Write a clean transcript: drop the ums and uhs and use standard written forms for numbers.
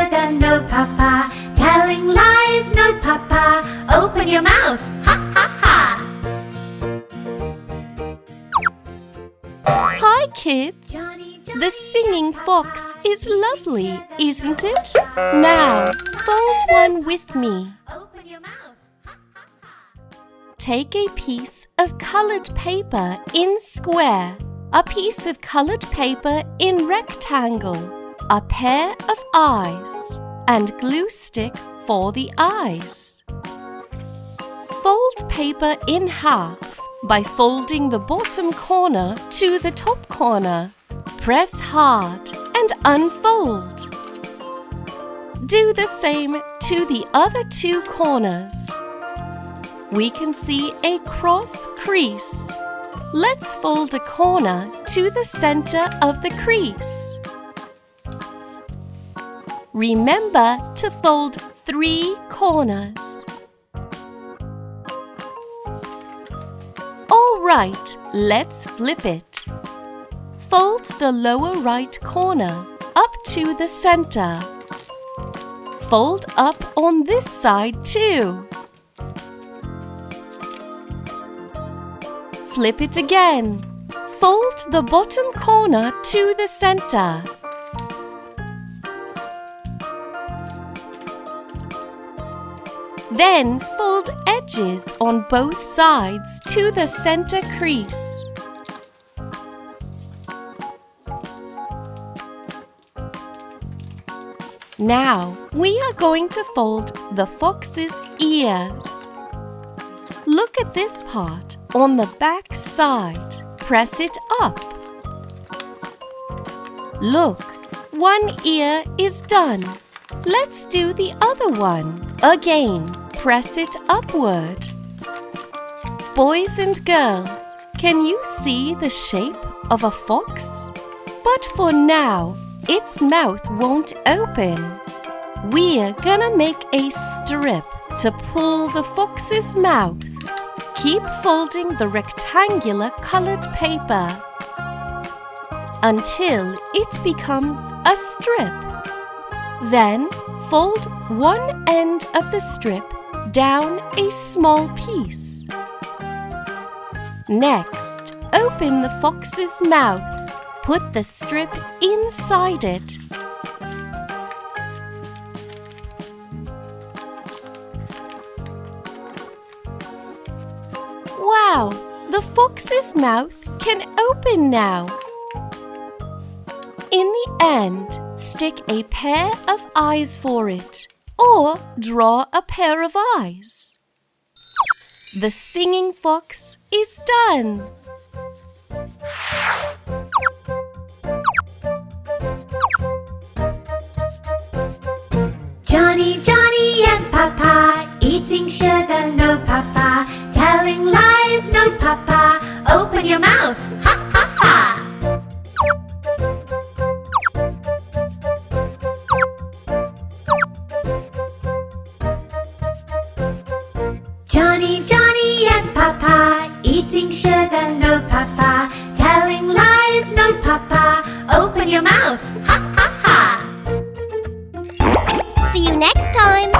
sugar, no papa. Telling lies, no papa. Open your mouth, ha ha ha. Hi kids! The singing fox is lovely, isn't it? Now, fold one with me. Open your mouth, ha ha ha. Take a piece of colored paper in square, a piece of colored paper in rectangle, a pair of eyes, and glue stick for the eyes. Fold paper in half by folding the bottom corner to the top corner. Press hard and unfold. Do the same to the other two corners. We can see a cross crease. Let's fold a corner to the center of the crease. Remember to fold 3 corners. All right, let's flip it. Fold the lower right corner up to the center. Fold up on this side too. Flip it again. Fold the bottom corner to the center. Then fold edges on both sides to the center crease. Now we are going to fold the fox's ears. Look at this part on the back side. Press it up. Look, one ear is done. Let's do the other one. Again, press it upward. Boys and girls, can you see the shape of a fox? But for now, its mouth won't open. We're gonna make a strip to pull the fox's mouth. Keep folding the rectangular colored paper until it becomes a strip. Then fold one end of the strip down a small piece. Next, open the fox's mouth. Put the strip inside it. Wow! The fox's mouth can open now. In the end, stick a pair of eyes for it, or draw a pair of eyes. The singing fox is done. Johnny, Johnny, yes, papa. Eating sugar, no, papa. Telling lies, no, papa. Open your mouth, ha ha ha. Johnny, Johnny, yes, papa. Eating sugar, no, papa. Telling lies, no, papa. Open your mouth, ha ha ha. See you next time!